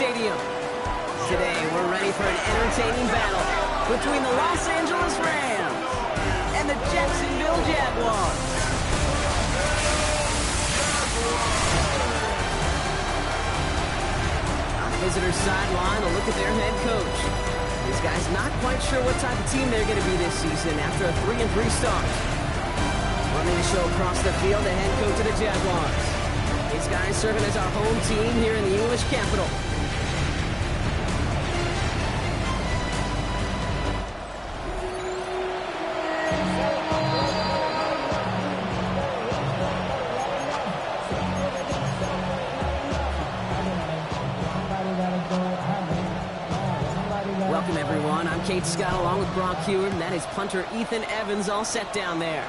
Stadium. Today, we're ready for an entertaining battle between the Los Angeles Rams and the Jacksonville Jaguars. On the visitor's sideline, a look at their head coach. This guy's not quite sure what type of team they're going to be this season after a 3-3 start. Running the show across the field, the head coach of the Jaguars. These guys serving as our home team here in the English capital. Welcome, everyone. I'm Kate Scott along with Brock Hewitt, and that is punter Ethan Evans all set down there.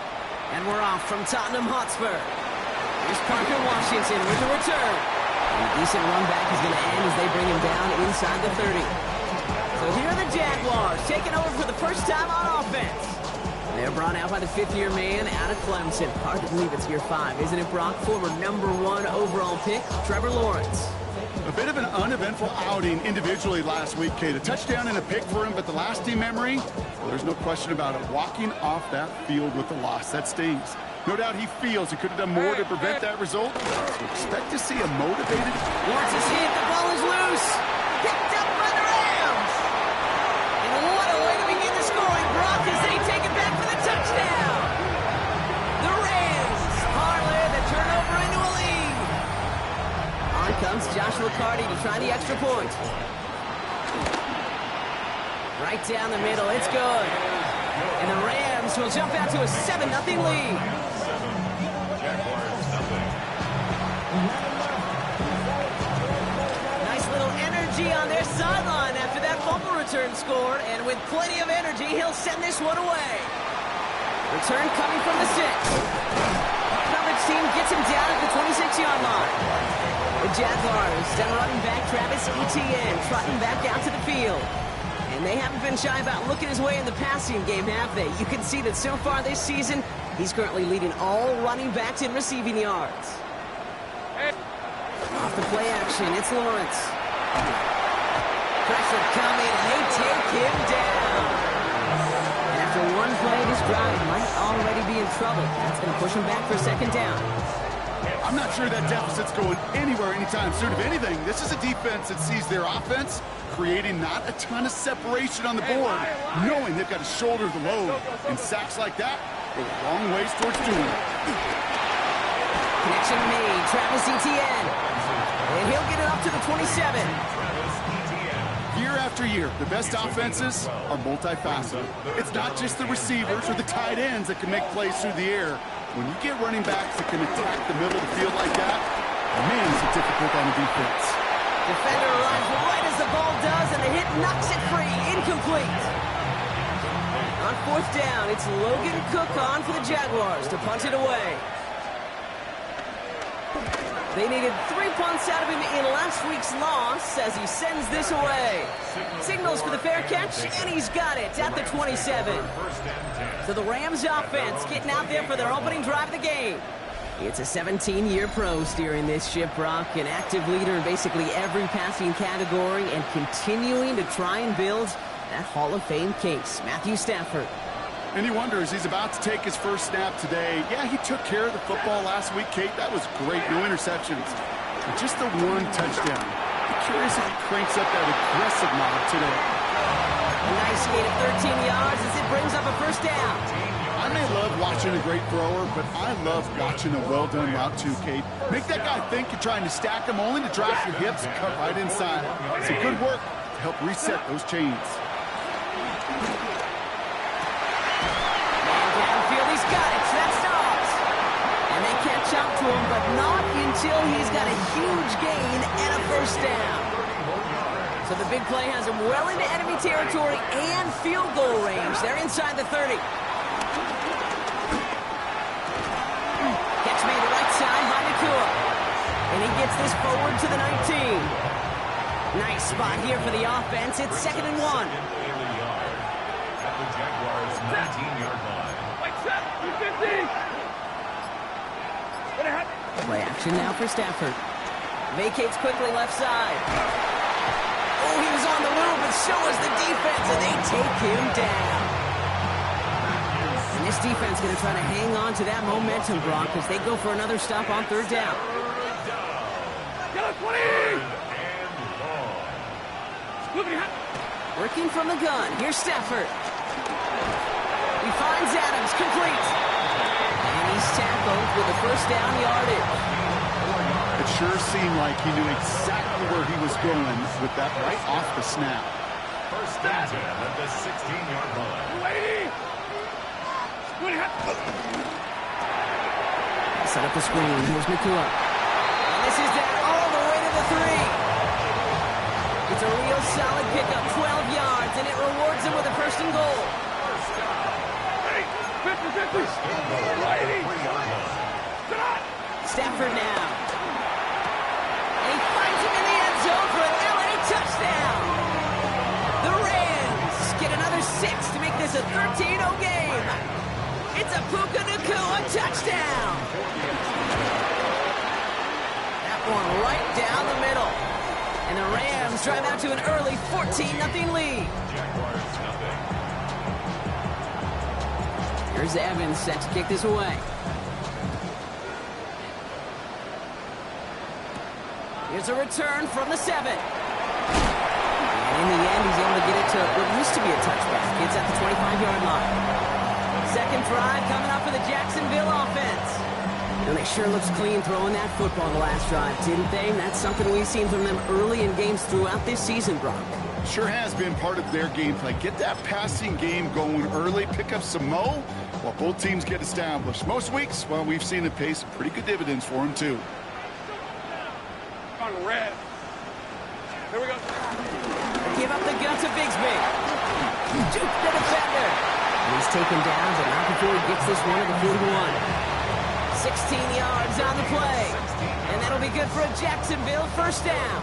And we're off from Tottenham Hotspur. Here's Parker Washington with the return. And a decent run back is going to end as they bring him down inside the 30. So here are the Jaguars taking over for the first time on offense. They're brought out by the fifth-year man out of Clemson. Hard to believe it's year 5, isn't it, Brock? Former #1 overall pick, Trevor Lawrence. A bit of an uneventful outing individually last week, Kate. A touchdown and a pick for him, but the lasting memory, well, there's no question about it. Walking off that field with the loss, that stings. No doubt he feels he could have done more to prevent that result. So expect to see a motivated... Lawrence is hit. The ball is loose. Picked up by the Rams. And what a way to begin the scoring, Brock, as they take it back for the touchdown. The Rams parlay the turnover into a lead. On comes Joshua Carty to try the extra point. Right down the middle. It's good. And the Rams will jump out to a 7-0 lead. Nice little energy on their sideline after that fumble return scored. And with plenty of energy, he'll send this one away. Return coming from the 6. Coverage team gets him down at the 26-yard line. The Jaguars send running back Travis Etienne trotting back out to the field. And they haven't been shy about looking his way in the passing game, have they? You can see that so far this season, he's currently leading all running backs in receiving yards. Off the play action, it's Lawrence. Pressure coming, and they take him down. And after one play, this drive might already be in trouble. That's going to push him back for a second down. I'm not sure that deficit's going anywhere anytime soon. If anything, this is a defense that sees their offense creating not a ton of separation on the board, knowing they've got to shoulder the load. And sacks like that go a long ways towards doing it. Connection made. Travis Etienne. And he'll get it up to the 27. Year after year, the best offenses are multifaceted. It's not just the receivers or the tight ends that can make plays through the air. When you get running backs that can attack the middle of the field like that, man, is it difficult on the defense. Defender arrives right as the ball does, and the hit knocks it free. Incomplete. On 4th down, it's Logan Cook on for the Jaguars to punt it away. They needed 3 punts out of him in last week's loss as he sends this away. Signals for the fair catch, and he's got it at the 27. So the Rams offense getting out there for their opening drive of the game. It's a 17-year pro steering this ship, Brock, an active leader in basically every passing category and continuing to try and build that Hall of Fame case. Matthew Stafford. And he wonders, he's about to take his first snap today. Yeah, he took care of the football last week, Kate. That was great. No interceptions. But just the one touchdown. I'm curious if he cranks up that aggressive mode today. A nice gain of 13 yards as it brings up a first down. I may love watching a great thrower, but I love watching a well-done route too, Kate. Make that guy think you're trying to stack him only to drop your hips and cut right inside. Some good work to help reset those chains. He's got it. So that stops. And they catch up to him, but not until he's got a huge gain and a first down. So the big play has him well into enemy territory and field goal range. They're inside the 30. Catch made the right side by Nakua. And he gets this forward to the 19. Nice spot here for the offense. It's 2nd and 1. At the Jaguars' 19-yard line. Play action now for Stafford. Vacates quickly left side. so is the defense, and they take him down. And this defense going to try to hang on to that momentum, Brock, as they go for another stop on third down. Working from the gun. Here's Stafford. He finds Adams, complete. And he's tackled with the first down yardage. It sure seemed like he knew exactly where he was going with that right off the snap. First and 10 at the 16-yard line. Set up the screen. Here's Nakua. And this is down all the way to the 3. It's a real solid pickup, 12 yards, and it rewards him with a first and goal. Stafford now. And he finds him in the end zone for an LA touchdown. The Rams get another 6 to make this a 13-0 game. It's a Puka Nakua touchdown. That one right down the middle. And the Rams drive out to an early 14-0 lead. Here's Evans set to kick this away. Here's a return from the 7. And in the end, he's able to get it to what used to be a touchback. It's at the 25-yard line. Second drive coming up for the Jacksonville offense. And they sure looks clean throwing that football the last drive, didn't they? And that's something we've seen from them early in games throughout this season, Brock. Sure has been part of their game play. Get that passing game going early, pick up some mo while both teams get established. Most weeks, well, we've seen it pay some pretty good dividends for them, too. On red. Here we go. Give up the gun to Bigsby. Juke the defender. He's taken down, but not before he gets this one at the 41. 16 yards on the play. And that'll be good for a Jacksonville first down.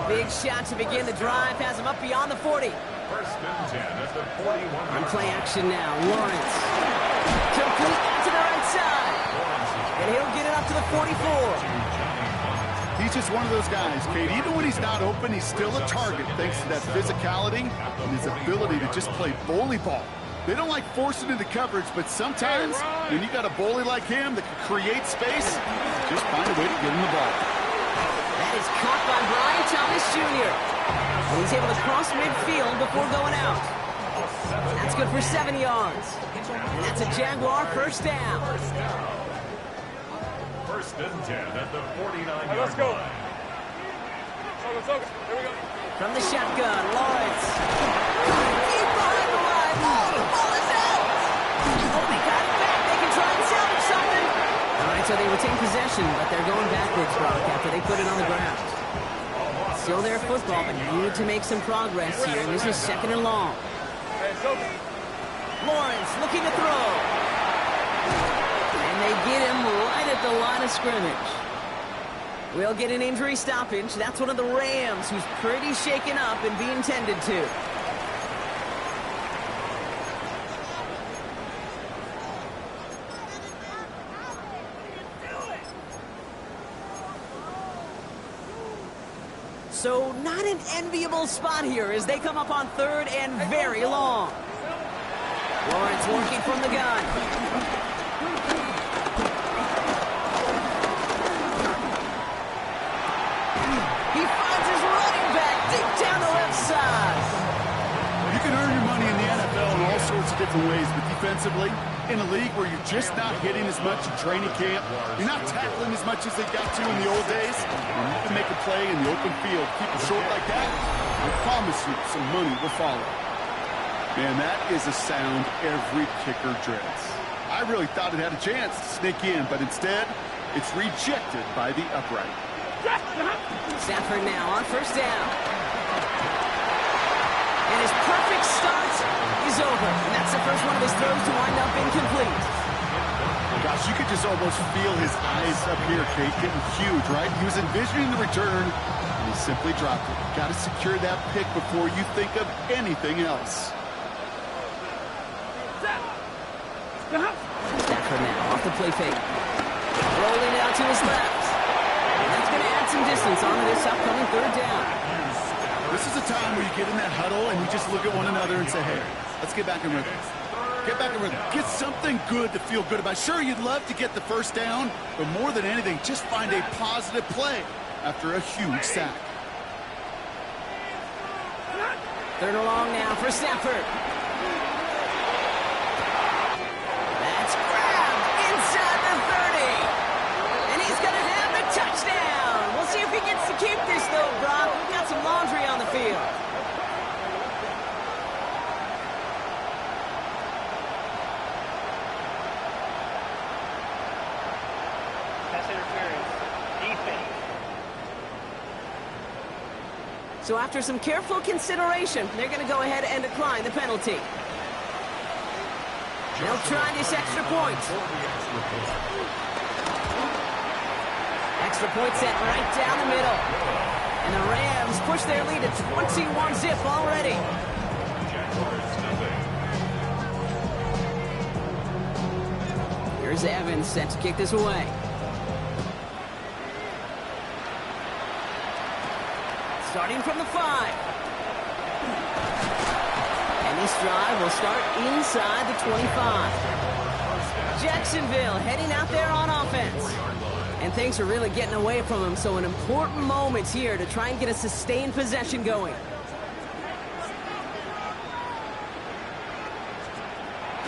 Big shot to begin the drive. Has him up beyond the 40. First and 10 at the 41. On play action now. Lawrence. Complete out to the right side. And he'll get it up to the 44. He's just one of those guys, Kate. Even when he's not open, he's still a target thanks to that physicality and his ability to just play bully ball. They don't like forcing into coverage, but sometimes when you got a bully like him that can create space, just find a way to get him the ball. That is caught by Brian Thomas Jr. And he's able to cross midfield before going out. That's good for 7 yards. And that's a Jaguar first down. First and 10 at the 49-yard Let's go. line. Here we go. From the shotgun, Lawrence. Deep behind the line. Oh, the ball is out. Oh, they got it back. They can try and salvage something. All right, so they retain possession, but they're going backwards, Brock, after they put it on the ground. Still their football, but need to make some progress here. And this is second and long. Hey, it's over. Lawrence looking to throw. And they get him right at the line of scrimmage. We'll get an injury stoppage. That's one of the Rams who's pretty shaken up and being tended to. So not an enviable spot here as they come up on third and very long. Lawrence working from the gun. He finds his running back deep down the left side. You can earn your money in the NFL in all sorts of different ways, but defensively, in a league where you're just not hitting as much in training camp, you're not tackling as much as they got to in the old days, and you can make a play in the open field, keep it short like that, I promise you some money will follow. Man, that is a sound every kicker dreads. I really thought it had a chance to sneak in, but instead, it's rejected by the upright. Stafford now on first down. And his perfect start is over. And that's the first one of his throws to wind up incomplete. Gosh, you could just almost feel his eyes up here, Kate, getting huge, right? He was envisioning the return, and he simply dropped it. Got to secure that pick before you think of anything else. Stafford now off the play fake. Rolling out to his left. And that's going to add some distance onto this upcoming third down. This is a time where you get in that huddle and you just look at one another and say, hey, let's get back in rhythm. Get back in rhythm. Get something good to feel good about. Sure, you'd love to get the first down, but more than anything, just find a positive play after a huge sack. Third and long now for Stafford. That's grabbed inside the 30. And he's going to have the touchdown. We'll see if he gets to keep this, though, Brock. We've got some laundry on the field. So after some careful consideration, they're going to go ahead and decline the penalty. They'll try this extra point. Extra point set right down the middle. And the Rams push their lead to 21-zip already. Here's Evans set to kick this away. Starting from the 5. And this drive will start inside the 25. Jacksonville heading out there on offense. And things are really getting away from them, so an important moment here to try and get a sustained possession going.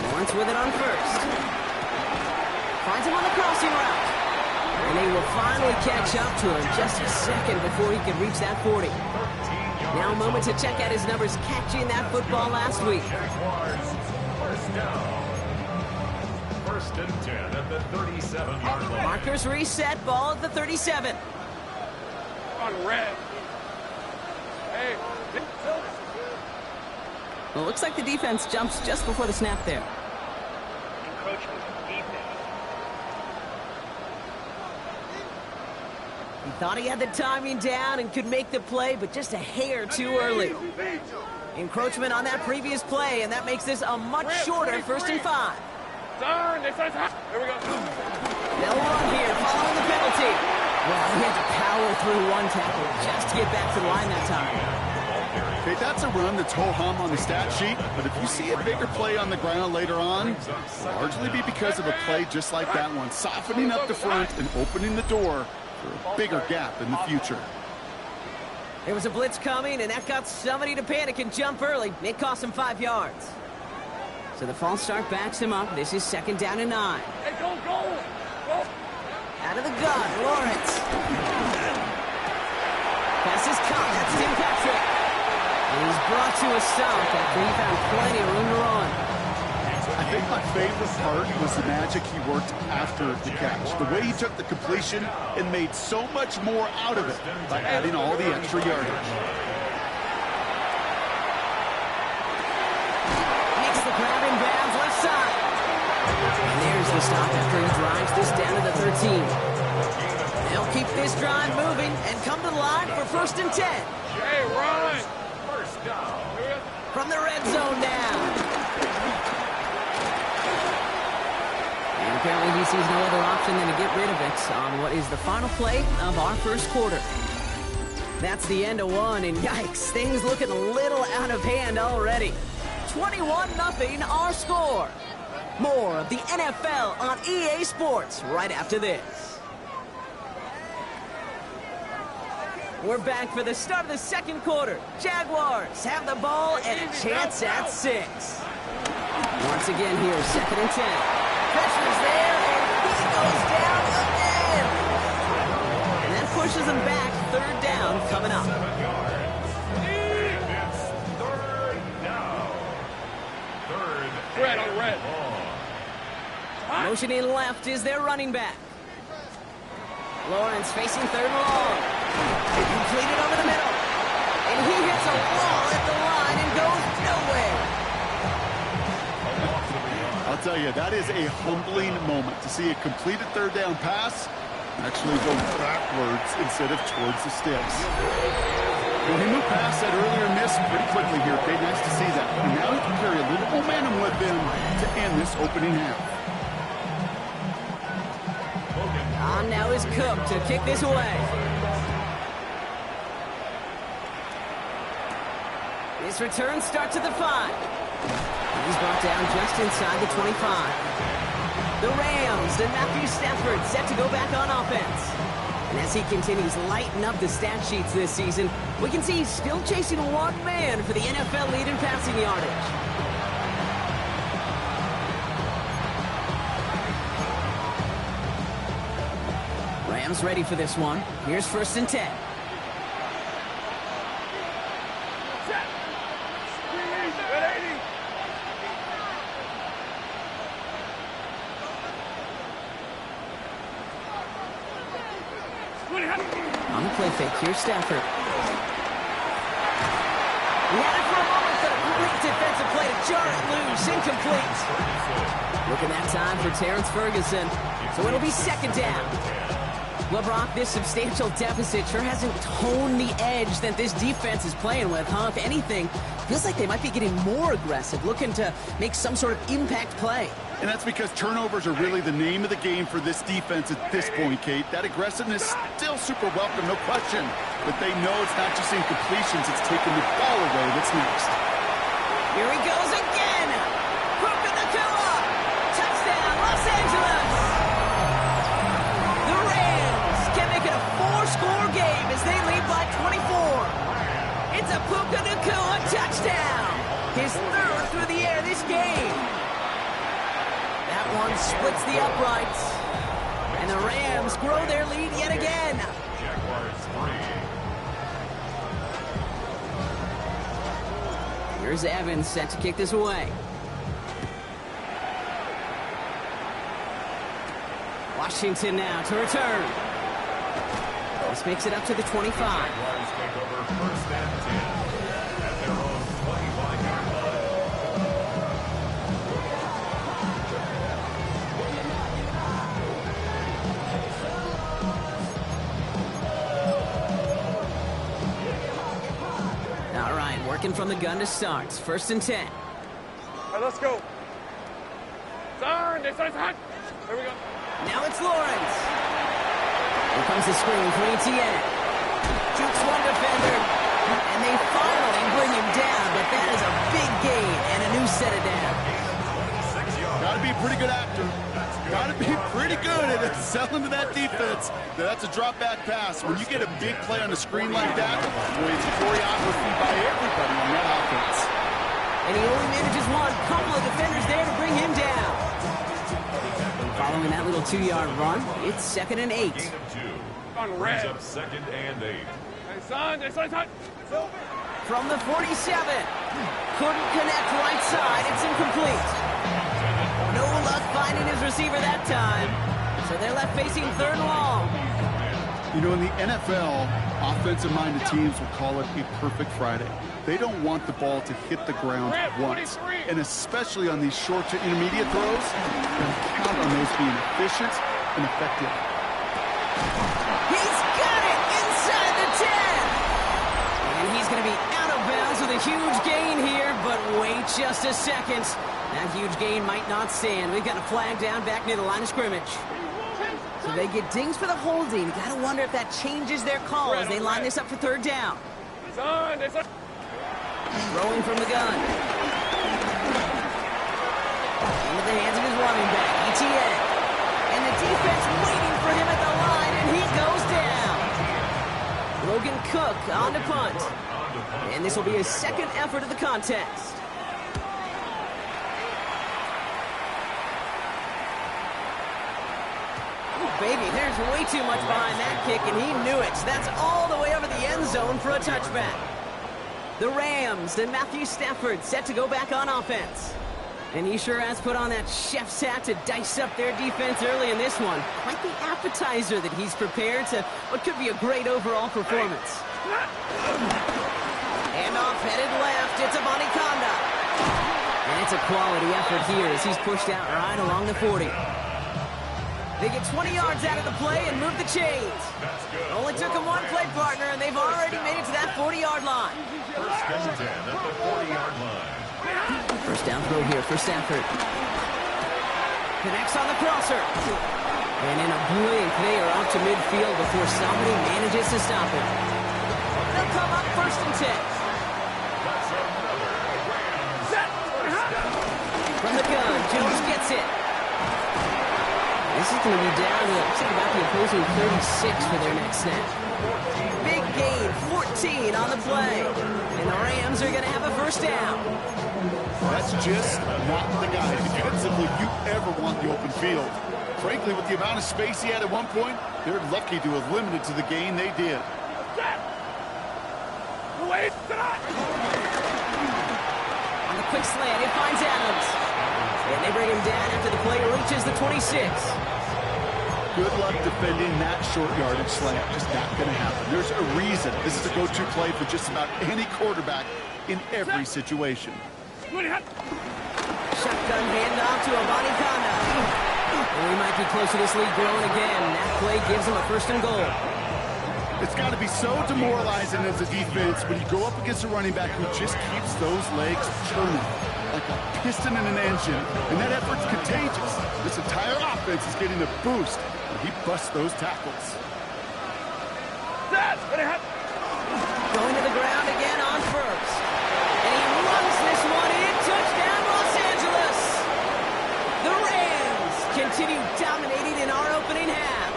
Lawrence with it on first. Finds him on the crossing route. And they will finally catch up to him just a second before he can reach that 40. Now a moment to check out his numbers catching that football last week. First down. First and 10 at the 37-yard line. Markers reset, ball at the 37. On red. Hey. Well, it looks like the defense jumps just before the snap there. Encroachment defense. He thought he had the timing down and could make the play, but just a hair too early. Encroachment on that previous play, and that makes this a much shorter 1st and 5. Turn. There we go. They'll run here following the penalty. Well, he had to power through one tackle just to get back to the line that time. Okay, that's a run that's ho-hum on the stat sheet, but if you see a bigger play on the ground later on, it'll largely be because of a play just like that one, softening up the front and opening the door for a bigger gap in the future. There was a blitz coming, and that got somebody to panic and jump early. It cost him 5 yards. So the false start backs him up. This is 2nd down and 9. Hey, go. Out of the gun, Lawrence. Pass is caught. That's Tim Patrick. And he's brought to a stop after he found plenty of room to run. I think my favorite part was the magic he worked after the catch. The way he took the completion and made so much more out of it by adding all the extra yardage. Makes the grab in bounds left side. And there's the stop after he drives this down to the 13. They'll keep this drive moving and come to the line for 1st and 10. Hey, run. First down. From the red zone now. And apparently he sees no other option than to get rid of it on what is the final play of our 1st quarter. That's the end of one, and yikes, things looking a little out of hand already. 21-0 our score. More of the NFL on EA Sports right after this. We're back for the start of the 2nd quarter. Jaguars have the ball and a chance at 6. Once again here, 2nd and 10. Pressure's there, and he goes down again. And that pushes him back. 3rd down coming up. Red on red. Motioning left is their running back. Lawrence facing 3rd and long. Completed over the middle. And he hits a wall at the line and goes nowhere. I'll tell you, that is a humbling moment to see a completed 3rd down pass actually go backwards instead of towards the sticks. Well, he moved past that earlier miss pretty quickly here, okay? Nice to see that. And now he can carry a little momentum with him to end this opening half. On now is Cook to kick this away. This return starts at the 5. He's brought down just inside the 25. The Rams and Matthew Stafford set to go back on offense. And as he continues lighting up the stat sheets this season, we can see he's still chasing one man for the NFL lead in passing yardage. Rams ready for this one. Here's 1st and 10. On the play fake, here's Stafford. He had it for a moment, but a great defensive play to jar it loose. Incomplete. Looking that time for Terrence Ferguson. So it'll be 2nd down. Well, Brock, this substantial deficit sure hasn't toned the edge that this defense is playing with, huh? If anything, feels like they might be getting more aggressive, looking to make some sort of impact play. And that's because turnovers are really the name of the game for this defense at this point, Kate. That aggressiveness still super welcome, no question. But they know it's not just incompletions, it's taking the ball away that's next. Here he goes again. Puka Nacua. Touchdown, Los Angeles. The Rams can make it a 4-score game as they lead by 24. It's a Puka Nacua touchdown. His 3rd through the air this game. That one splits the uprights. And the Rams grow their lead yet again. Jaguars 3. Here's Evans set to kick this away. Washington now to return. This makes it up to the 25. Jaguars take over 1st and 10 at their own 25-yard line. All right, working from the gun to start. 1st and 10. All right, let's go. Turn. This is hot. Here we go. Now it's Lawrence. Here comes the screen for Etienne. Jukes one defender, and they finally bring him down, but that is a big gain and a new set of downs. Got to be a pretty good actor. Got to be pretty good at selling to that defense. That's a drop back pass. When you get a big play on a screen like that, boy, it's choreography by everybody on that offense. And he only manages one. Couple of defenders there to bring him down. Following that little 2-yard run, it's 2nd and 8. Gain of 2. On red. Brings up 2nd and 8. Hey, son, this is hot. From the 47. Couldn't connect right side. It's incomplete. No luck finding his receiver that time. So they're left facing 3rd and long. You know, in the NFL, offensive-minded teams will call it a perfect Friday. They don't want the ball to hit the ground once. And especially on these short to intermediate throws, they'll count on those being efficient and effective. He's got it inside the 10. And he's going to be out of bounds with a huge gain here, but wait just a second. That huge gain might not stand. We've got a flag down back near the line of scrimmage. So they get dings for the holding. You got to wonder if that changes their call as they line this up for 3rd down. Son, this is... Throwing from the gun. Into the hands of his running back, Etienne. And the defense waiting for him at the line, and he goes down. Logan Cook on to punt. And this will be his 2nd effort of the contest. Oh, baby, there's way too much behind that kick, and he knew it. That's all the way over the end zone for a touchback. The Rams and Matthew Stafford set to go back on offense. And he sure has put on that chef's hat to dice up their defense early in this one. Quite the appetizer that he's prepared to what could be a great overall performance. Handoff headed left. It's a Conda. And it's a quality effort here as he's pushed out right along the 40. They get 20 yards out of the play and move the chains. Only took them one play partner, and they've already made it to that 40-yard line. 1st and 10 at the 40-yard line. First down throw here for Stafford. Connects on the crosser. And in a blink, they are out to midfield before somebody manages to stop it. They'll come up 1st and 10. opposing 36 for their next snap. Big gain, 14 on the play. And the Rams are going to have a first down. That's just not the guy defensively you ever want the open field. Frankly, with the amount of space he had at one point, they're lucky to have limited to the gain they did. On the quick slant, it finds Adams. And they bring him down after the play reaches the 26. Good luck defending that short yardage slant. Just not going to happen. There's a reason this is a go-to play for just about any quarterback in every situation. Shotgun handoff to Avani Kanda. And we might be close to this lead growing again. That play gives them a first and goal. It's got to be so demoralizing as a defense when you go up against a running back who just keeps those legs turning like a piston in an engine. And that effort's contagious. This entire offense is getting a boost when he busts those tackles. Going to the ground again on first. And he runs this one in. Touchdown, Los Angeles. The Rams continue dominating in our opening half.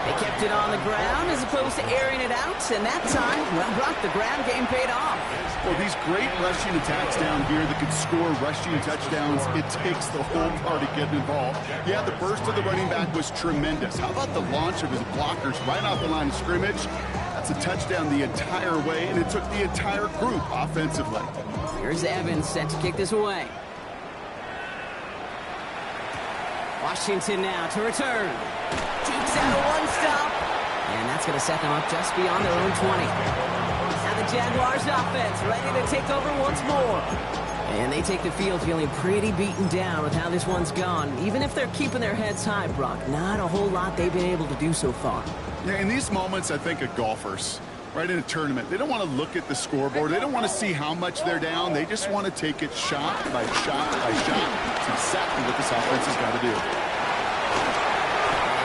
They kept it on the ground as opposed to airing it out. And that time, well, Brock, the ground game paid off. Well, these great rushing attacks down here that can score rushing touchdowns, it takes the whole party getting involved. Yeah, the burst of the running back was tremendous. How about the launch of his blockers right off the line of scrimmage? That's a touchdown the entire way, and it took the entire group offensively. Here's Evans set to kick this away. Washington now to return. Takes out a one-stop. And that's going to set them up just beyond their own 20. Now the Jaguars offense ready to take over once more. And they take the field feeling pretty beaten down with how this one's gone. Even if they're keeping their heads high, Brock, not a whole lot they've been able to do so far. Yeah, in these moments, I think of golfers, right, in a tournament. They don't want to look at the scoreboard. They don't want to see how much they're down. They just want to take it shot by shot by shot. That's exactly what this offense has got to do.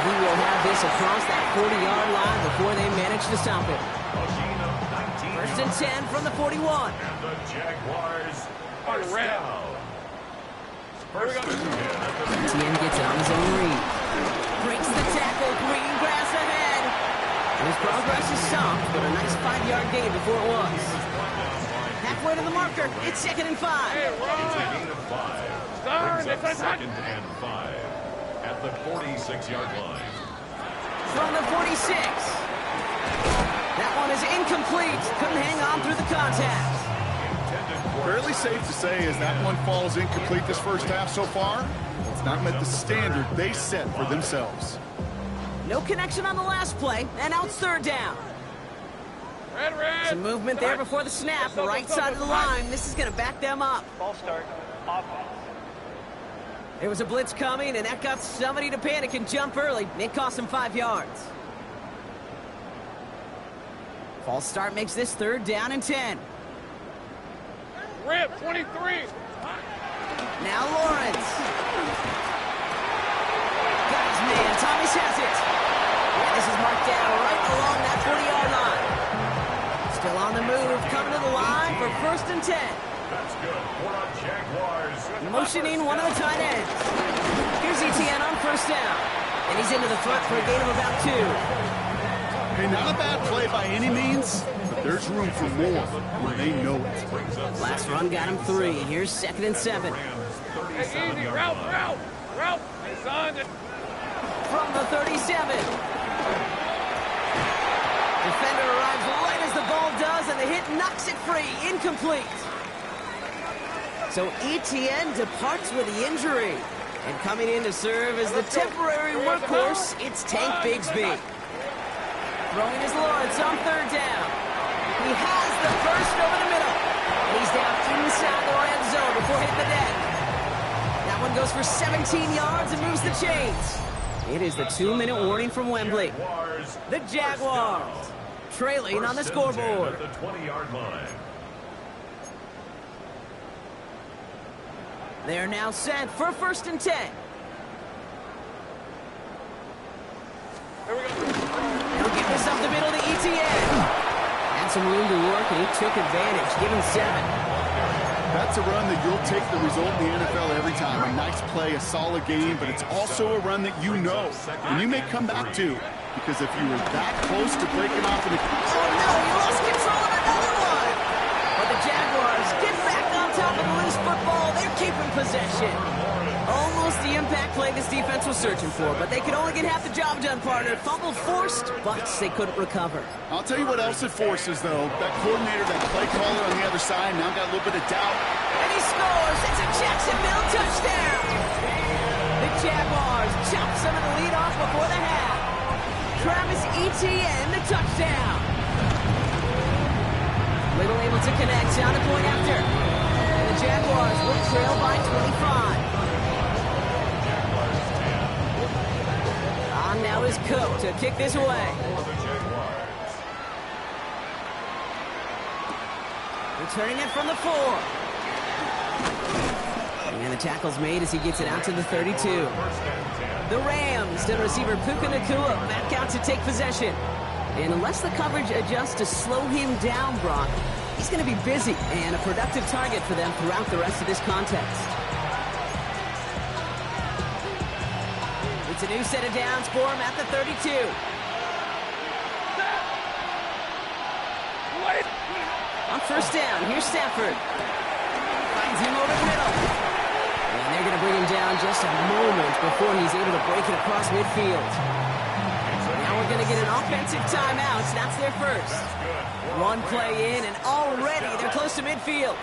He will have this across that 40-yard line before they manage to stop it. First and 10 from the 41. And the Jaguars are down. First and 10 at the Etienne gets it on his own read. Breaks the tackle, green grass ahead. And his progress is stopped, but a nice 5-yard gain before it was. Halfway to the marker, it's second and 5. It's a gain of 5. Brings up second and 5 at the 46-yard line. From the 46. That one is incomplete. Couldn't hang on through the contact. Fairly safe to say as that one falls incomplete this first half so far, it's not met the standard they set for themselves. No connection on the last play, and now it's third down. Some movement there before the snap, right side of the line. This is going to back them up. False start. Offense. There was a blitz coming, and that got somebody to panic and jump early. It cost them 5 yards. False start makes this third down and 10. Rip, 23. Now Lawrence. Got his man. Thomas has it. Yeah, this is marked down right along that 40-yard line. Still on the move, coming to the line for first and 10. That's good for the Jaguars. Motioning one of the tight ends. Here's Etienne on first down. And he's into the front for a gain of about 2. Okay, not a bad play by any means, but there's room for more when they know it. Last run got him 3. Here's second and 7. Hey, easy. Route. Hey, son. From the 37. Defender arrives right as the ball does, and the hit knocks it free. Incomplete. So Etienne departs with the injury. And coming in to serve as the temporary workhorse, it's Tank Bigsby. Throwing his Lawrence on third down. He has the first over the middle. And he's down inside the red zone before hitting the deck. That one goes for 17 yards and moves the chains. It is the 2-minute warning from Wembley. The Jaguars trailing on the scoreboard. At the 20-yard line. They are now set for first and 10. Here we go. He'll give this up the middle to Etienne. Had some room to work, and he took advantage, giving 7. That's a run that you'll take the result in the NFL every time. A nice play, a solid game, but it's also a run that you know, and you may come back to, because if you were that close to breaking off in the... Oh, no, he lost control of another one. But the Jaguars get back on top of the loose football. They're keeping possession. Almost the impact play this defense was searching for, but they could only get half the job done, partner. Fumble forced, but they couldn't recover. I'll tell you what else it forces, though. That coordinator, that play caller on the other side, now got a little bit of doubt. And he scores. It's a Jacksonville touchdown. The Jaguars chop some of the lead off before the half. Travis Etienne, the touchdown. Little able to connect on the point after. And the Jaguars will trail by 25. On now is Cook to kick this away. Returning it from the 4. And the tackle's made as he gets it out to the 32. The Rams, the receiver Puka Nacua back out to take possession. And unless the coverage adjusts to slow him down, Brock, he's going to be busy and a productive target for them throughout the rest of this contest. It's a new set of downs for him at the 32. On first down, here's Stafford. Finds him over the middle. And they're going to bring him down just a moment before he's able to break it across midfield. Now we're going to get an offensive timeout. That's their first. One play in, and already they're close to midfield.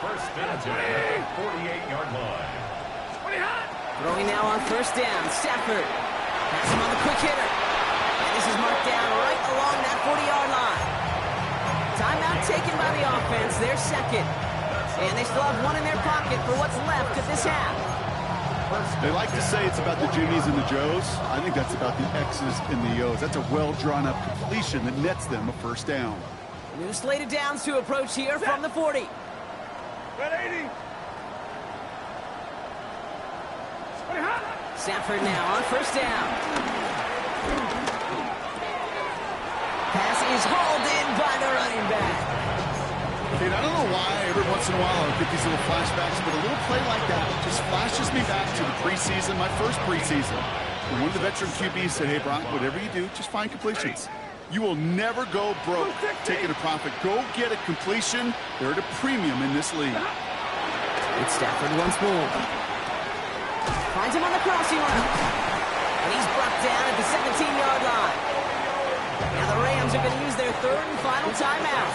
First and 10, 48-yard line. Throwing now on first down, Stafford. Pass him on the quick hitter. And this is marked down right along that 40-yard line. Timeout taken by the offense, their second. And they still have one in their pocket for what's left of this half. They like to say it's about the Jimmies and the Joes. I think that's about the X's and the O's. That's a well-drawn-up completion that nets them a first down. New slated downs to approach here from the 40. Red 80. Stafford now on first down. Pass is hauled in by the running back. Dude, I don't know why every once in a while I'll get these little flashbacks, but a little play like that just flashes me back to the preseason, my first preseason. When one of the veteran QBs said, hey, Brock, whatever you do, just find completions. You will never go broke taking a profit. Go get a completion. They're at a premium in this league. It's Stafford once more. Finds him on the crossing route. And he's brought down at the 17-yard line. Now the Rams are going to use their third and final timeout.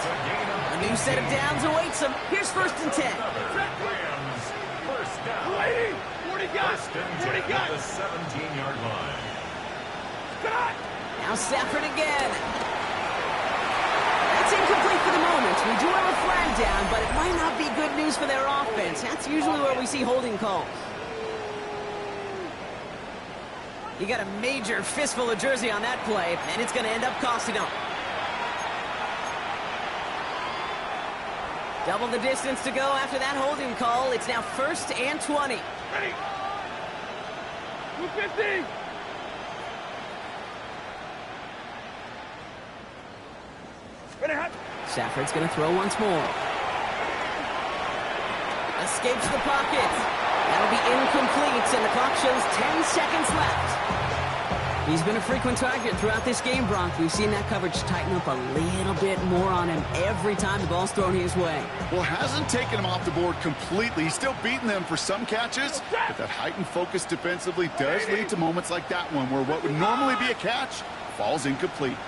A new set of downs awaits them. Here's first and 10. Rams, first down. 40 guys. First and 10 at the 17-yard line. Now Stafford again. That's incomplete for the moment. We do have a flag down, but it might not be good news for their offense. That's usually where we see holding calls. You got a major fistful of jersey on that play, and it's going to end up costing them. Double the distance to go after that holding call. It's now first and 20. Ready. 250. Ready, hot. Stafford's going to throw once more. Escapes the pocket. That'll be incomplete, and the clock shows 10 seconds left. He's been a frequent target throughout this game, Brock. We've seen that coverage tighten up a little bit more on him every time the ball's thrown his way. Well, hasn't taken him off the board completely. He's still beating them for some catches, but that heightened focus defensively does lead to moments like that one where what would normally be a catch falls incomplete.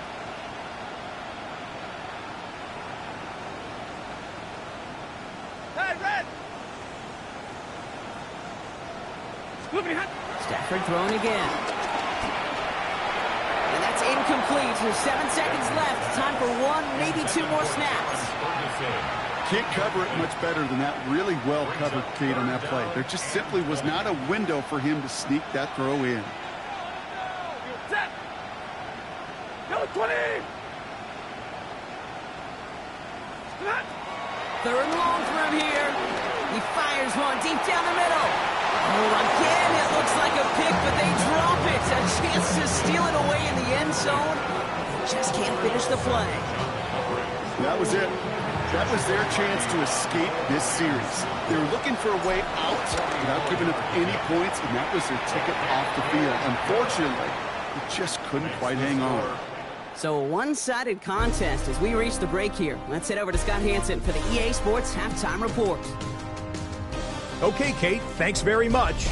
Hey, red. Stafford throwing again. And that's incomplete. There's 7 seconds left. Time for one, maybe two more snaps. Can't cover it much better than that really well covered Kate on that play. There just simply was not a window for him to sneak that throw in. Set. Go 20. Third and long for him here. He fires one deep down the middle. Oh, again, it looks like a pick, but they drop it. A chance to steal it away in the end zone. Just can't finish the play. That was it. That was their chance to escape this series. They were looking for a way out without giving up any points, and that was their ticket off the field. Unfortunately, they just couldn't quite hang on. So a one-sided contest as we reach the break here. Let's head over to Scott Hansen for the EA Sports Halftime Report. Okay, Kate, thanks very much.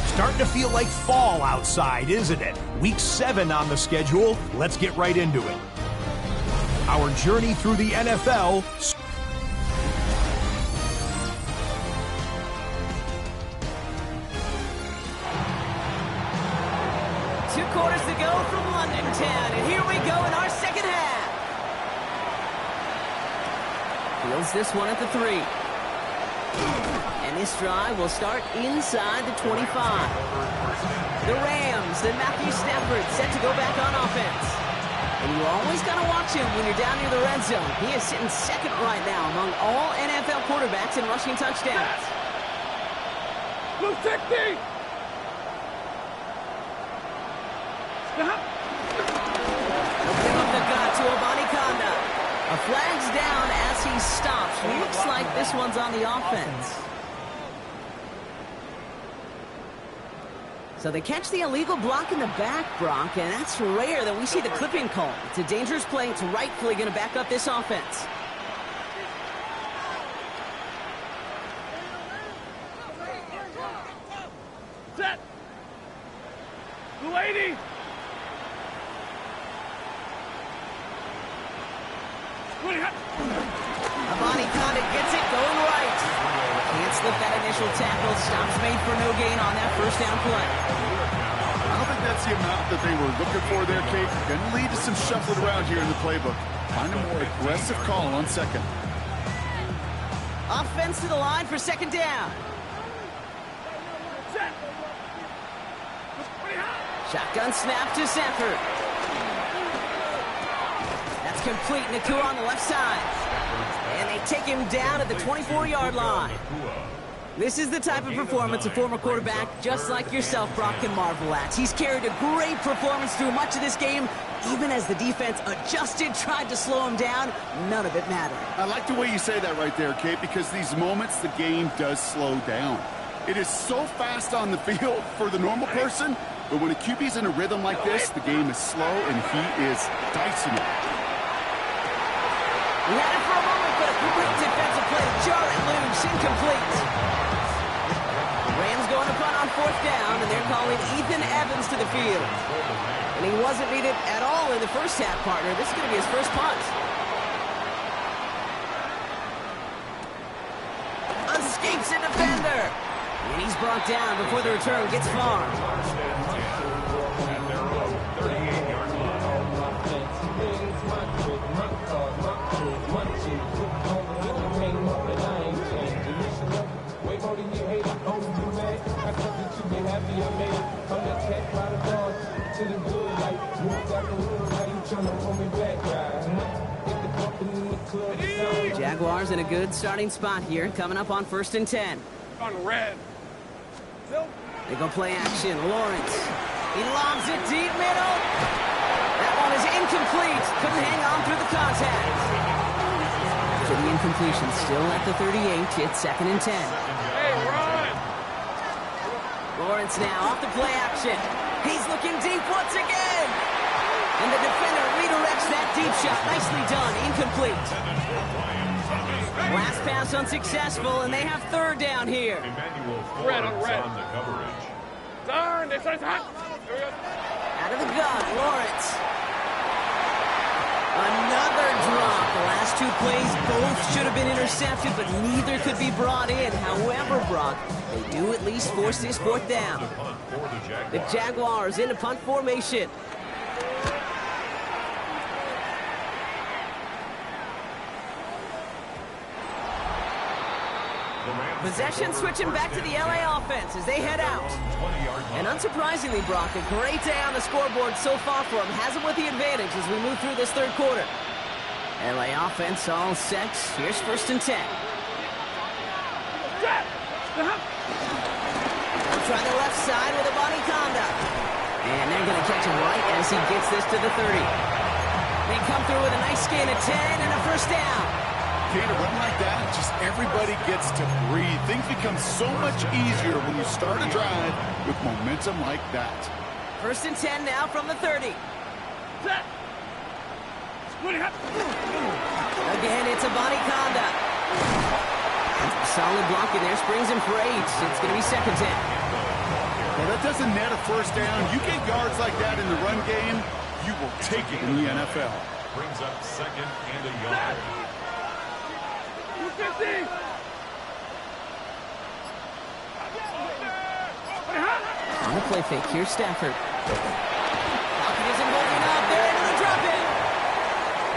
Starting to feel like fall outside, isn't it? Week 7 on the schedule. Let's get right into it. Our journey through the NFL. Two quarters to go from London Town, and here we go in our second half. Fields this one at the 3. And this drive will start inside the 25. The Rams and Matthew Stafford set to go back on offense. And you always got to watch him when you're down near the red zone. He is sitting second right now among all NFL quarterbacks in rushing touchdowns. Blue 60! Stop! Give up the gut to Obani Konda. A flag's down as he stops. Looks like this one's on the offense. So they catch the illegal block in the back, Brock, and that's rare that we see the clipping call. It's a dangerous play. It's rightfully going to back up this offense. Set! Blue 80! Obani Konda gets it going right. Can't slip that initial tackle. Stops made for no gain on that first down play. I don't think that's the amount that they were looking for there, Kate. Going to lead to some shuffling around here in the playbook. Find a more aggressive call on second. Offense to the line for second down. Set! Shotgun snap to Sanford. That's complete. Nakua on the left side. And they take him down at the 24-yard line. This is the type of performance a former quarterback just like yourself, Brock, can marvel at. He's carried a great performance through much of this game. Even as the defense adjusted, tried to slow him down, none of it mattered. I like the way you say that right there, Kate, because these moments the game does slow down. It is so fast on the field for the normal person, but when a QB's in a rhythm like this, the game is slow and he is dicing it. We had it for a moment, but a great defensive play. Jar it loose, incomplete. Rams going to punt on fourth down, and they're calling Ethan Evans to the field. And he wasn't needed at all in the first half, partner. This is going to be his first punt. Escapes a defender. And he's brought down before the return gets far. Jaguars in a good starting spot here, coming up on 1st and 10. On red. They go play action. Lawrence. He lobs it deep middle. That one is incomplete. Couldn't hang on through the contact. So the incompletion still at the 38. It's 2nd and 10. Hey, run! Lawrence now off the play action. He's looking deep once again. And the defender redirects that deep shot. Nicely done. Incomplete. Last pass unsuccessful, and they have 3rd down here. Red on red. On the coverage. Darn, this is hot. Out of the gun, Lawrence. Another drop. The last 2 plays, both should have been intercepted, but neither could be brought in. However, Brock, they do at least force this 4th down. The Jaguars into punt formation. Possession switching back to the LA offense as they head out. And unsurprisingly, Brock, a great day on the scoreboard so far for them. Has them with the advantage as we move through this 3rd quarter. LA offense all set. Here's 1st and 10. They'll try the left side with Obani Konda. And they're going to catch him right as he gets this to the 30. They come through with a nice gain of 10 and a 1st down. Kate, a run like that, just everybody gets to breathe. Things become so much easier when you start a drive with momentum like that. 1st and 10 now from the 30. Again, it's a body conduct. Solid block in there, springs him for 8. It's going to be 2nd and 10. Well, that doesn't net a first down. You get yards like that in the run game, you will take it in the NFL. Brings up 2nd and a yard. 250. On the play fake, here's Stafford. Pocket isn't holding up. They're into the drop in.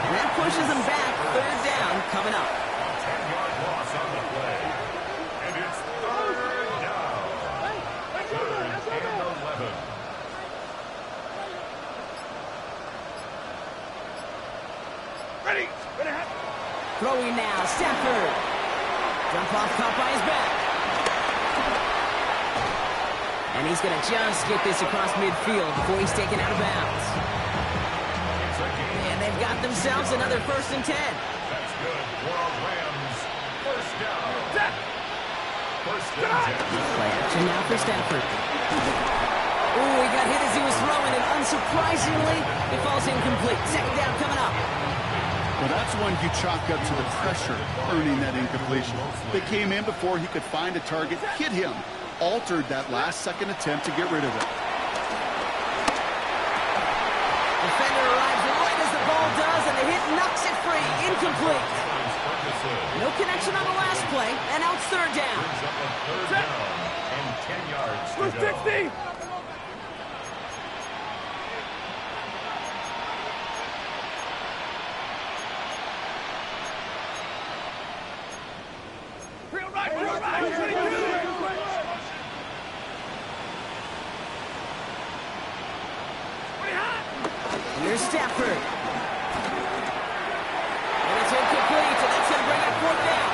And that pushes them back. 3rd down coming up. 10-yard loss on the play. And it's 3rd down. 3rd and 11. Ready. Throwing now, Stafford. Jump off, caught by his back. And he's going to just get this across midfield before he's taken out of bounds. And they've got themselves another 1st and 10. That's good for our Rams. 1st down. 1st and 10. Play action now for Stafford. Ooh, he got hit as he was throwing, and unsurprisingly, it falls incomplete. 2nd down coming up. Well, that's one you chalk up to the pressure earning that incompletion. They came in before he could find a target, hit him, altered that last-second attempt to get rid of it. Defender arrives right as the ball does, and the hit knocks it free. Incomplete. No connection on the last play, and now it's 3rd down. Brings up a 3rd down and 10 yards to go. 260. Here's Stafford. And it's incomplete, and that's going to bring up 4th down.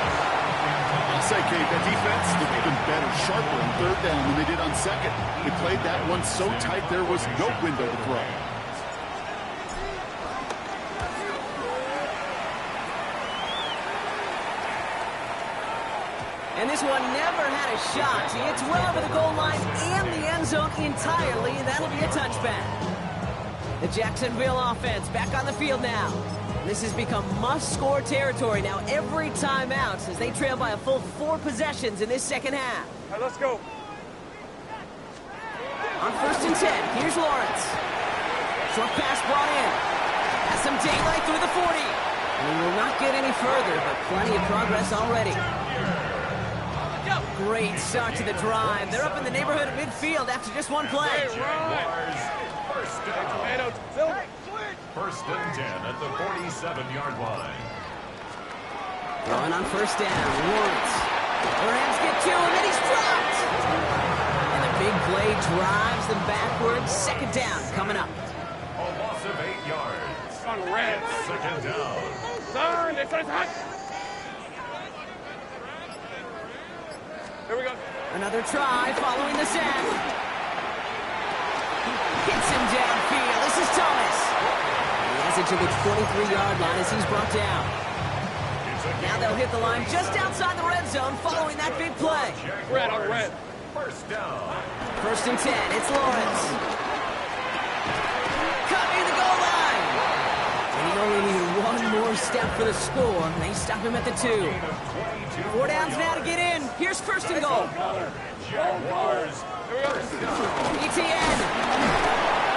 I'll say, Kate, that defense looked even better, sharper on 3rd down than they did on 2nd. They played that one so tight there was no window to throw. And this one never had a shot. It's well over the goal line and the end zone entirely, and that'll be a touchback. The Jacksonville offense back on the field now. This has become must-score territory now every time out as they trail by a full 4 possessions in this 2nd half. All right, let's go. On 1st and 10, here's Lawrence. Short pass brought in. Has some daylight through the 40. And he will not get any further, but plenty of progress already. Great start to the drive. They're up in the neighborhood of midfield after just one play. Jaguars, 1st down. Tomatoes. Build. 1st and 10 at the 47-yard line. Going on 1st down, Lawrence. The Rams get 2, and then he's dropped. And the big play drives them backwards. 2nd down coming up. A loss of 8 yards. On red. 2nd down. Turn. This is hot. Here we go. Another try following the sack. Hits him downfield. This is Thomas. He has it to the 23-yard line as he's brought down. Now they'll hit the line just outside the red zone following that big play. Red on red. 1st down. 1st and 10. It's Lawrence. Cutting the goal line. And he only needed one more step for the score. And they stop him at the 2. 4 downs now to get in. Here's 1st and goal. Jaguars. ETN.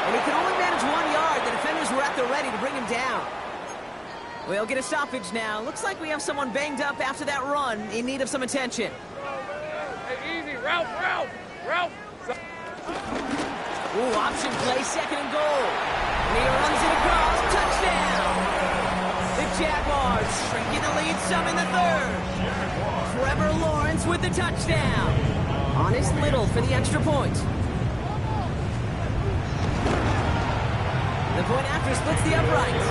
And he can only manage 1 yard. The defenders were at the ready to bring him down. We'll get a stoppage now. Looks like we have someone banged up after that run in need of some attention. Hey, easy. Ralph. Ooh, option play, 2nd and goal. And he runs it across. Touchdown. The Jaguars shrinking the lead some in the 3rd. Trevor Lawrence with the touchdown. Honest Little for the extra point. The point after splits the uprights.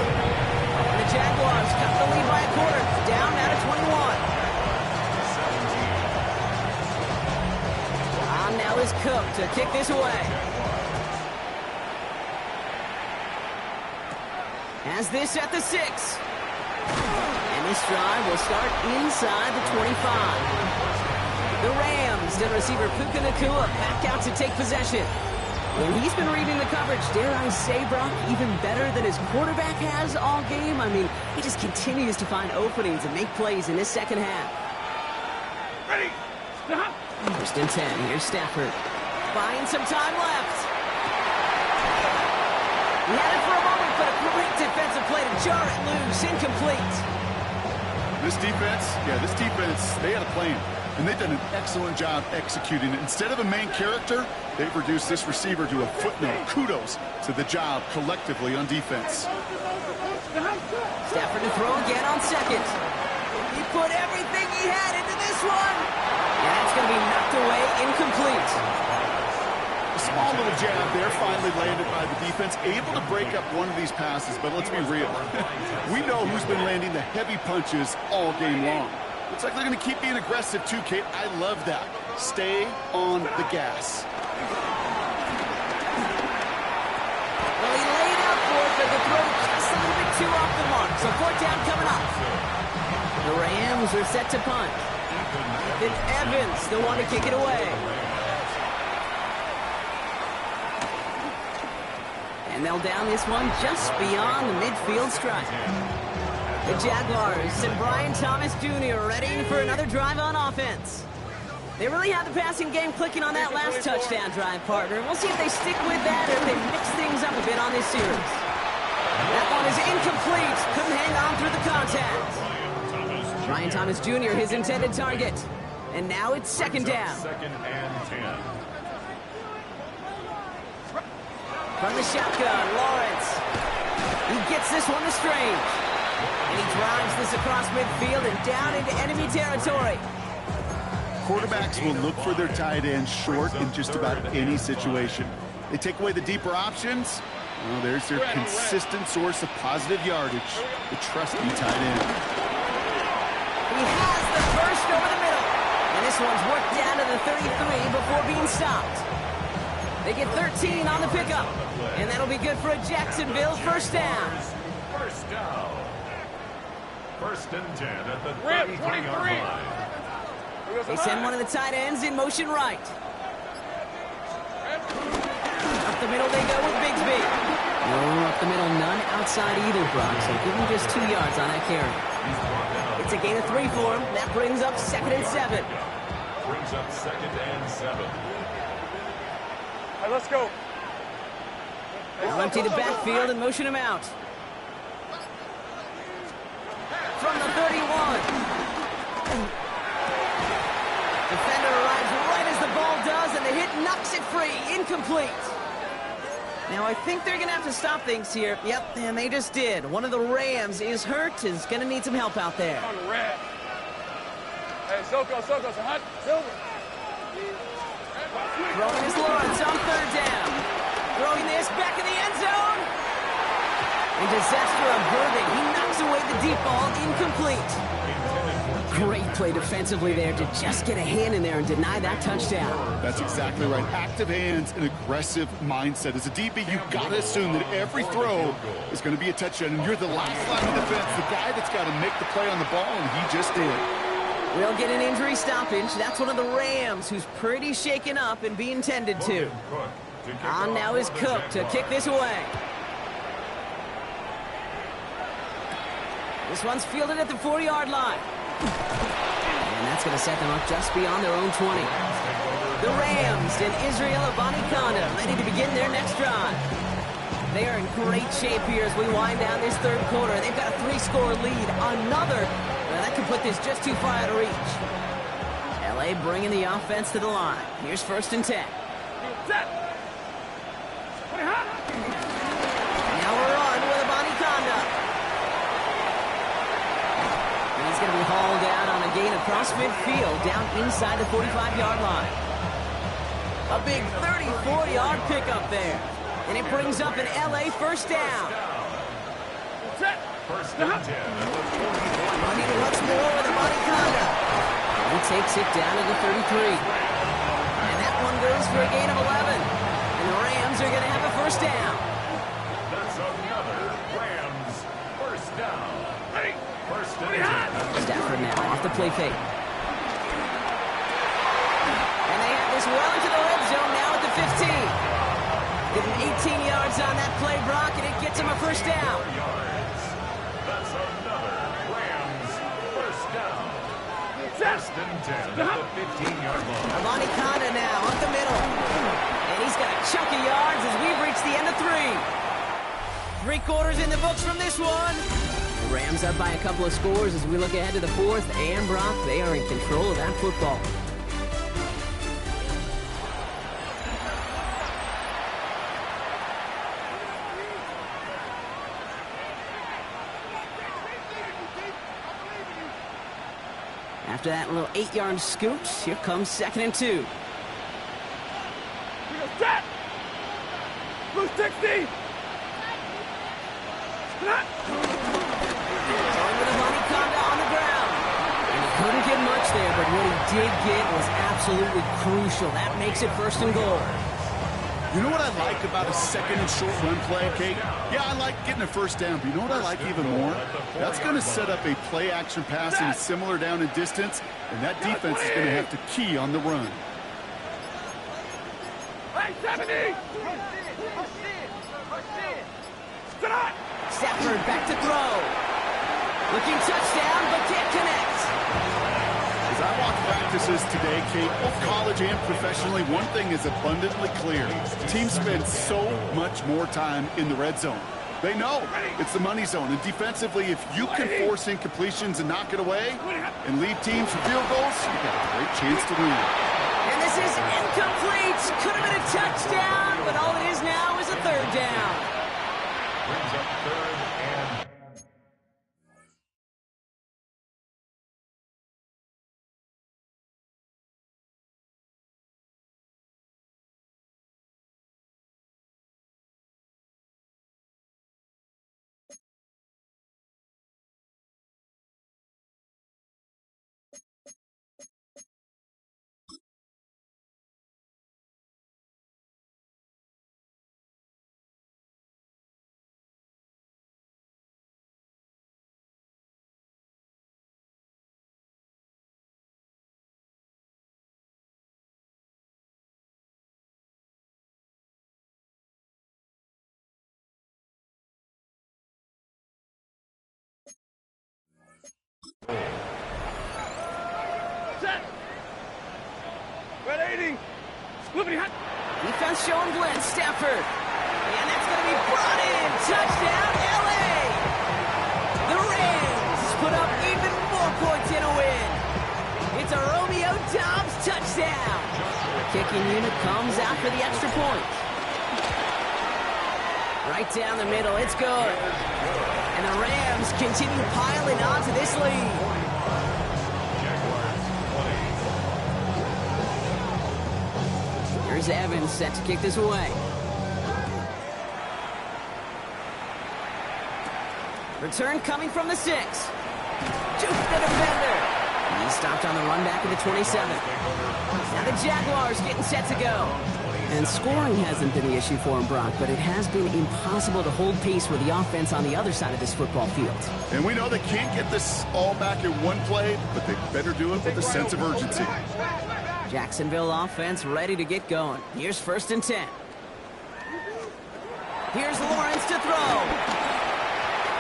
And the Jaguars cut the lead by a quarter. Down now to 21. Now is Cook to kick this away. Has this at the 6. And this this drive will start inside the 25. The Rams and receiver Puka Nacua back out to take possession. And he's been reading the coverage, dare I say, Brock, even better than his quarterback has all game. I mean, he just continues to find openings and make plays in this second half. Ready. Stop. First and 10. Here's Stafford. Finds some time left. He had it for a moment, but a great defensive play to jar it loose. Incomplete. This defense, they had a plan. And they've done an excellent job executing it. Instead of a main character, they've reduced this receiver to a footnote. Kudos to the job collectively on defense. Stafford to throw again on second. He put everything he had into this one. And that's going to be knocked away, incomplete. A small little jab there finally landed by the defense, able to break up one of these passes, but let's be real. We know who's been landing the heavy punches all game long. Looks like they're going to keep being aggressive too, Kate. I love that. Stay on the gas. Well, he laid out for it, but the throw just a little bit too off the mark. So fourth down coming up. The Rams are set to punt. Then Evans, the one to kick it away. And they'll down this one just beyond the midfield stripe. The Jaguars and Brian Thomas Jr. ready for another drive on offense. They really had the passing game clicking on that last touchdown drive, partner. We'll see if they stick with that or if they mix things up a bit on this series. That one is incomplete. Couldn't hang on through the contact. Brian Thomas Jr., his intended target. And now it's second down. Second and 10. From the shotgun, Lawrence. He gets this one to Strange. And he drives this across midfield and down into enemy territory. Quarterbacks will look for their tight ends short in just about any situation. They take away the deeper options. Well, there's their consistent source of positive yardage, the trusty tight end. He has the first over the middle. And this one's worked down to the 33 before being stopped. They get 13 on the pickup. And that'll be good for a Jacksonville first down. First down. First and 10 at the 33-yard line. They send one of the tight ends in motion right. Up the middle they go with Bigsby. No, up the middle, none outside either, Brock. So give him just 2 yards on that carry. It's a gain of 3 for him. That brings up second and 7. Brings up second and 7. All right, let's go. They'll empty the backfield and motion him out. From the 31. Defender arrives right as the ball does, and the hit knocks it free. Incomplete. Now, I think they're going to have to stop things here. Yep, and they just did. One of the Rams is hurt, is going to need some help out there. On the red. Hey, Soko, Silver. Throwing his Lawrence on third down. Throwing this back in the end zone. And disaster averted. He knocks away the deep ball, incomplete. Great play defensively there to just get a hand in there and deny that touchdown. That's exactly right. Active hands and aggressive mindset. As a DB, you've got to assume that every throw is going to be a touchdown. And you're the last line of defense, the guy that's got to make the play on the ball, and he just did. We'll get an injury stoppage. That's one of the Rams who's pretty shaken up and being tended to. On now is Cook to kick this away. This one's fielded at the 4-yard line. And that's going to set them up just beyond their own 20. The Rams and Israel Abanikanda ready to begin their next drive. They are in great shape here as we wind down this third quarter. They've got a 3-score lead. Well, that could put this just too far out of reach. LA bringing the offense to the line. Here's first and 10. Now we're on with Abanikanda. He's going to be hauled out on a gain across midfield, down inside the 45-yard line. A big 34-yard pickup there. And it brings up an LA first down. First and 10 at the 44-yard Money once more with Abanikanda. He takes it down to the 33. And that one goes for a gain of 11. And the Rams are going to have a first down. That's another Rams first down. First and 10. off the play fake. And they have this well into the red zone now at the 15. Getting 18 yards on that play, Brock, and it gets him a first down. That's another Rams first down. First and 10 at the 15-yard line. Armani Conda now up the middle. And he's got a chunk of yards as we've reached the end of 3. 3 quarters in the books from this one. The Rams up by a couple of scores as we look ahead to the 4th. And Brock, they are in control of that football. After that little 8-yard scoot, here comes 2nd and 2. Set! Blue 60! Snap! Going with Armani Conda on the ground. And he couldn't get much there, but what he did get was absolutely crucial. That makes it 1st and goal. You know what I like about a 2nd and short run play, Kate? Yeah, I like getting a first down, but you know what I like even more? That's going to set up a play-action passing similar down in distance, and that defense is going to have to key on the run. Hey, 70! Stop! Stafford back to throw. Looking touchdown, but can't connect. As I watch practices today, Kate, both college and professionally, one thing is abundantly clear. Teams spend so much more time in the red zone. They know it's the money zone. And defensively, if you can force incompletions and knock it away and lead teams for field goals, you've got a great chance to win. And this is incomplete. Could have been a touchdown, but all it is now is a 3rd down. Brings up 3rd and Set! Red 80! Splippity hot! Defense showing blitz, Stafford. And that's going to be brought in. Touchdown, L.A. The Rams put up even more points in a win. It's a Romeo Doubs touchdown. The kicking unit comes out for the extra point. Right down the middle, it's good. And the Rams continue piling on to this lead. Here's Evans set to kick this away. Return coming from the 6. Juke the defender. He stopped on the run back at the 27. Now the Jaguars getting set to go. And scoring hasn't been the issue for him, Brock, but it has been impossible to hold pace with the offense on the other side of this football field. And we know they can't get this all back in one play, but they better do it with a sense of urgency. Jacksonville offense ready to get going. Here's 1st and 10. Here's Lawrence to throw.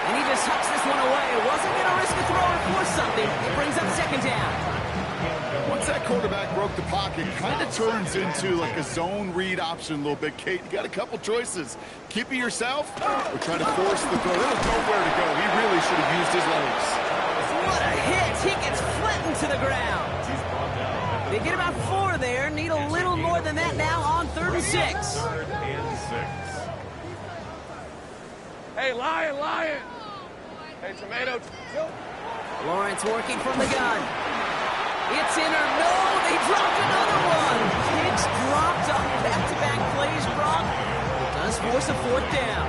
And he just hucks this one away. Wasn't going to risk a throw or force something. It brings up 2nd down. Once that quarterback broke the pocket, kind of turns into like a zone read option a little bit, Kate. You got a couple choices. Keep it yourself or try to force the throw. He'll know where to go. He really should have used his legs. What a hit. He gets flattened to the ground. They get about 4 there. Need a little more than that now on 3rd and 6. 3rd and 6. Hey, Lion! Hey, Tomato. Lawrence working from the gun. It's in or no, they dropped another one. Kicks dropped on back-to-back plays, Brock. It does force a 4th down.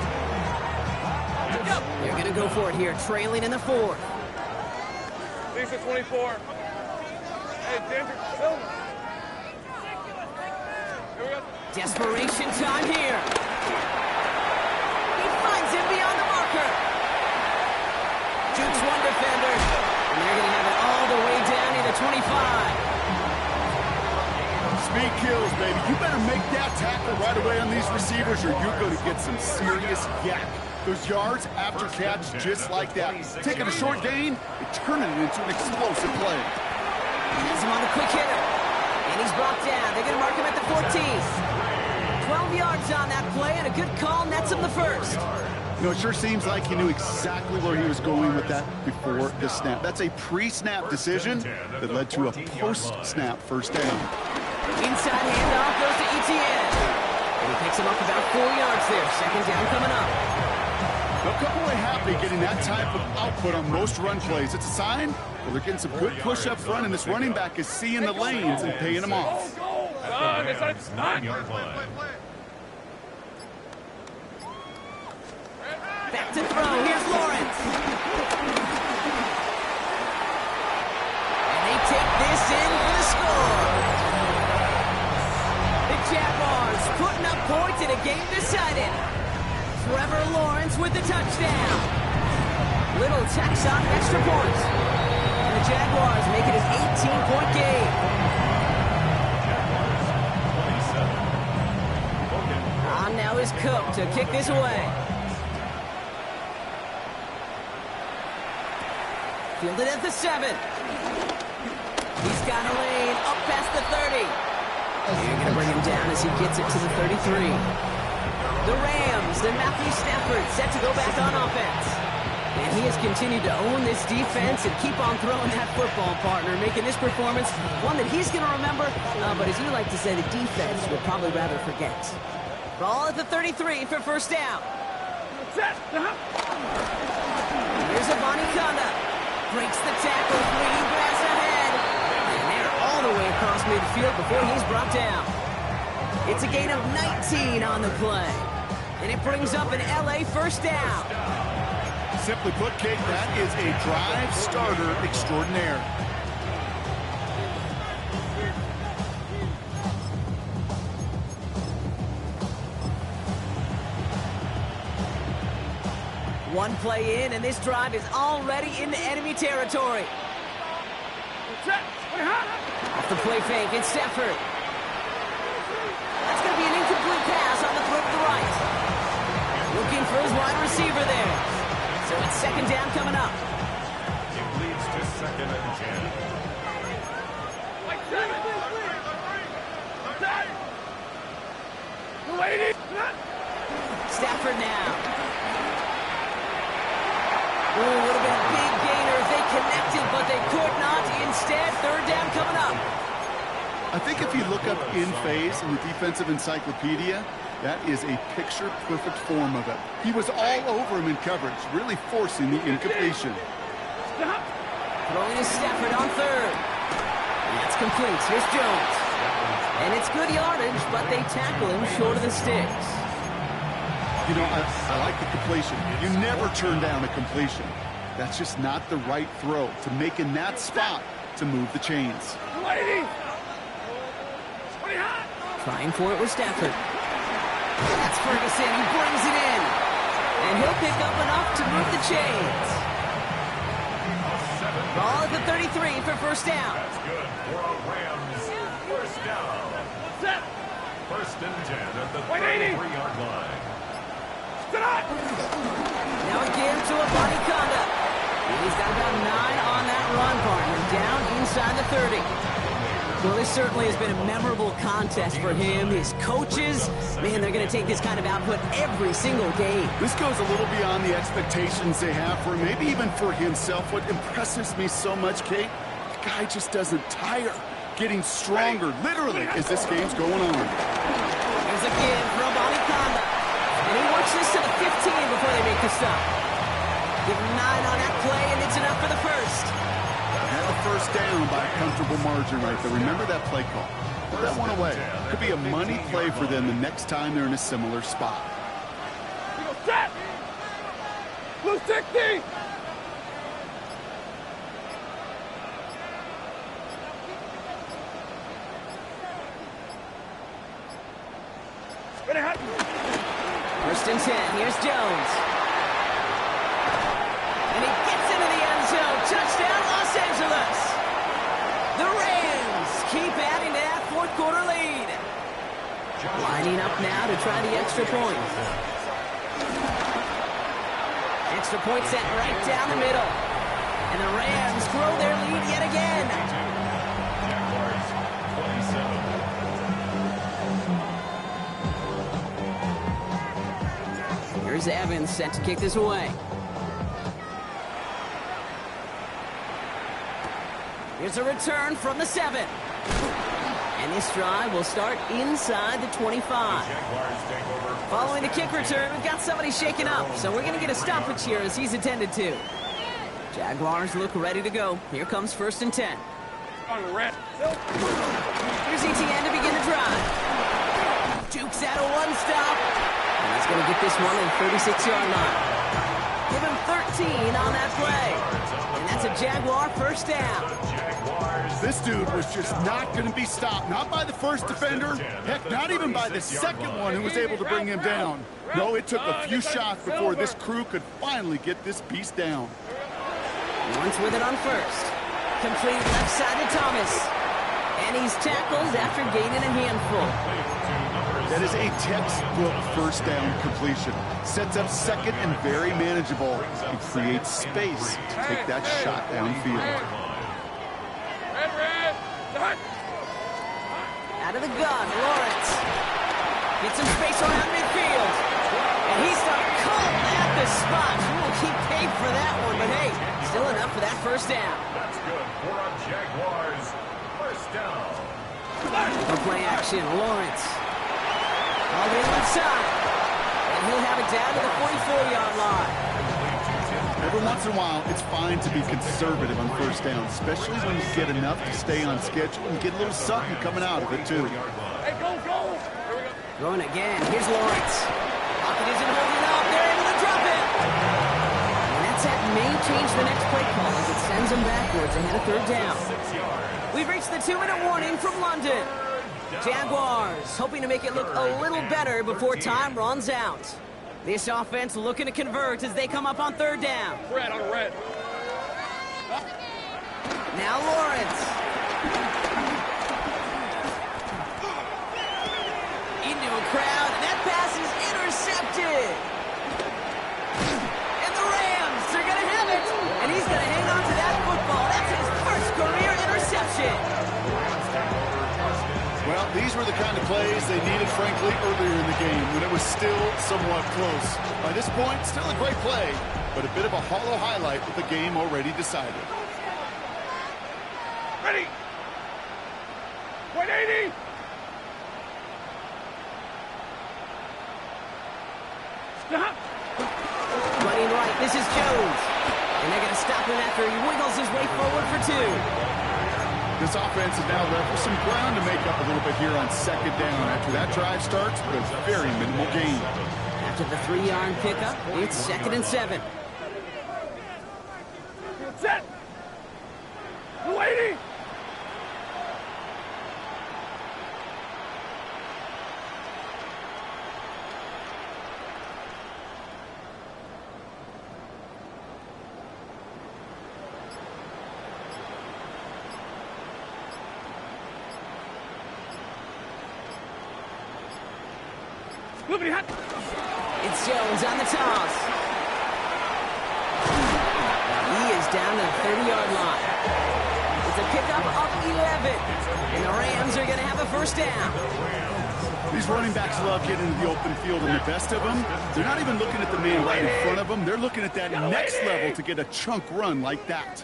They're going to go for it here, trailing in the 4th. Lisa 24. Hey, Denver, Silver. Here we go. Desperation time here. He finds him beyond the marker. Shoots one defender. And they're going to have it all the way Speed kills, baby. You better make that tackle right away on these receivers or you're going to get some serious yak. Those yards after catch just like that. Taking a short gain and turning it into an explosive play. Has him on the quick hitter. And he's brought down. They're going to mark him at the 14th. 12 yards on that play, and a good call nets him the first. You know, it sure seems like he knew exactly where he was going with that before the snap. That's a pre-snap decision that led to a post-snap first down. Inside handoff goes to Etienne. And he picks him up about 4 yards there. Second down coming up. A couple way happy getting that type of output on most run plays. It's a sign, well, they're getting some good push up front, and this running back is seeing the lanes and paying them off. Rams 9-yard line. Back to throw. Here's Lawrence. And they take this in for the score. The Jaguars putting up points in a game decided. Trevor Lawrence with the touchdown. Little tacks on extra points. And the Jaguars make it an 18-point game. On now is Cook to kick this away. Fielded at the 7. He's got a lane up past the 30. You're going to bring him down as he gets it to the 33. The Rams and Matthew Stafford set to go back on offense. And he has continued to own this defense and keep on throwing that football, partner, making this performance one that he's going to remember. But as you like to say, the defense would probably rather forget. Ball at the 33 for first down. Here's Avani Conda. Breaks the tackle, 3 pass ahead. And they're all the way across midfield before he's brought down. It's a gain of 19 on the play. And it brings up an LA first down. Simply put, Kate, that is a drive starter extraordinaire. One play in, and this drive is already into enemy territory. Off the play fake, it's Stafford. That's going to be an incomplete pass on the throw to the right. Looking for his wide receiver there. So it's second down coming up. It leads to 2nd and 10. Stafford now. Ooh, would have been a big gainer if they connected, but they could not. Instead, third down coming up. I think if you look up in phase in the defensive encyclopedia, that is a picture-perfect form of it. He was all over him in coverage, really forcing the incompletion. Throwing to Stafford on third. And that's complete. Here's Jones. And it's good yardage, but they tackle him short of the sticks. You know, I like the completion. You never turn down a completion. That's just not the right throw to make in that spot to move the chains. Trying for it with Stafford. That's Ferguson. He brings it in. And he'll pick up enough to move the chains. Ball at the 33 for first down. That's good for a Rams first down. First and 10 at the 33-yard line. Now again to Avani Conda. He's got about 9 on that run, partner. Down inside the 30. Well, this certainly has been a memorable contest for him. His coaches, man, they're going to take this kind of output every single game. This goes a little beyond the expectations they have for him, maybe even for himself. What impresses me so much, Kate, the guy just doesn't tire. Getting stronger, literally, as this game's going on. Here's again for Avani Conda. And he works this to the 15 before they make the stop. Give him 9 on that play, and it's enough for the first. Had a first down by a comfortable margin right there. Remember that play call. Put that one away. Could be a money play for them the next time they're in a similar spot. Set! Blue 60! First and 10. Here's Jones. And he gets into the end zone. Touchdown, Los Angeles. The Rams keep adding to that fourth quarter lead. Lining up now to try the extra point. Extra point set right down the middle. And the Rams grow their lead yet again. Jaguars 27. Here's Evans set to kick this away. Here's a return from the 7. And this drive will start inside the 25. Following the kick return, we've got somebody shaken up, so we're going to get a stoppage here as he's attended to. Jaguars look ready to go. Here comes 1st and 10. Here's ETN to begin the drive. Jukes out a one-stop. And he's going to get this one at the 36-yard line. Give him 13 on that play. And that's a Jaguar first down. This dude was just not going to be stopped. Not by the first defender. Heck, not even by the second one who was able to bring him down. No, it took a few shots before this crew could finally get this beast down. Lawrence with it on 1st. Complete left side to Thomas. And he's tackled after gaining a handful. That is a textbook first down completion. Sets up 2nd and very manageable. And creates space to take that shot downfield. Out of the gun, Lawrence. Gets some space around midfield. And he's done cold at the spot. We will keep paid for that one, but hey, still enough for that first down. That's good for our Jaguars. First down. For play action, Lawrence. All the way inside. And he'll have it down to the 44-yard line. Every once in a while, it's fine to be conservative on first down, especially when you get enough to stay on schedule and get a little something coming out of it, too. Hey, go! Here we go. Going again. Here's Lawrence. Pocket isn't holding up. They're able to drop it. And that may change the next play call as it sends them backwards ahead of 3rd down. We've reached the 2-minute warning from London. Jaguars hoping to make it look a little better before time runs out. This offense looking to convert as they come up on 3rd down. Red on red. Now Lawrence. Into a crowd, and that pass is intercepted. And the Rams are going to have it. And he's going to hang on to that football. That's his first career interception. Well, these were the kind of plays they needed, frankly, earlier in the game when it was still somewhat close. By this point, still a great play, but a bit of a hollow highlight with the game already decided. Ready. 180. Stop. Running right, this is Jones. And they're going to stop him after he wiggles his way forward for 2. This offense is now left with some ground to make up a little bit here on 2nd down after that drive starts with a very minimal gain. After the 3-yard pickup, it's 2nd and 7. Set. 280. It's Jones on the toss. He is down to the 30-yard line. It's a pickup of 11. And the Rams are going to have a first down. These running backs love getting into the open field, and the best of them, they're not even looking at the man right in front of them. They're looking at that next level to get a chunk run like that.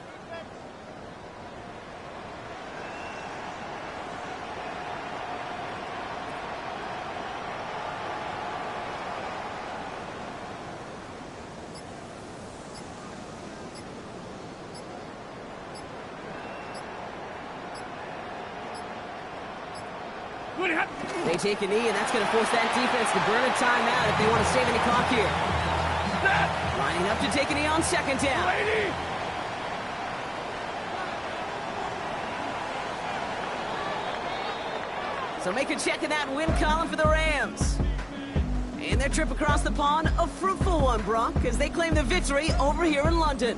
They take a knee, and that's going to force that defense to burn a timeout if they want to save any clock here. Lining up to take a knee on 2nd down. So make a check in that win column for the Rams. And their trip across the pond, a fruitful one, Brock, as they claim the victory over here in London.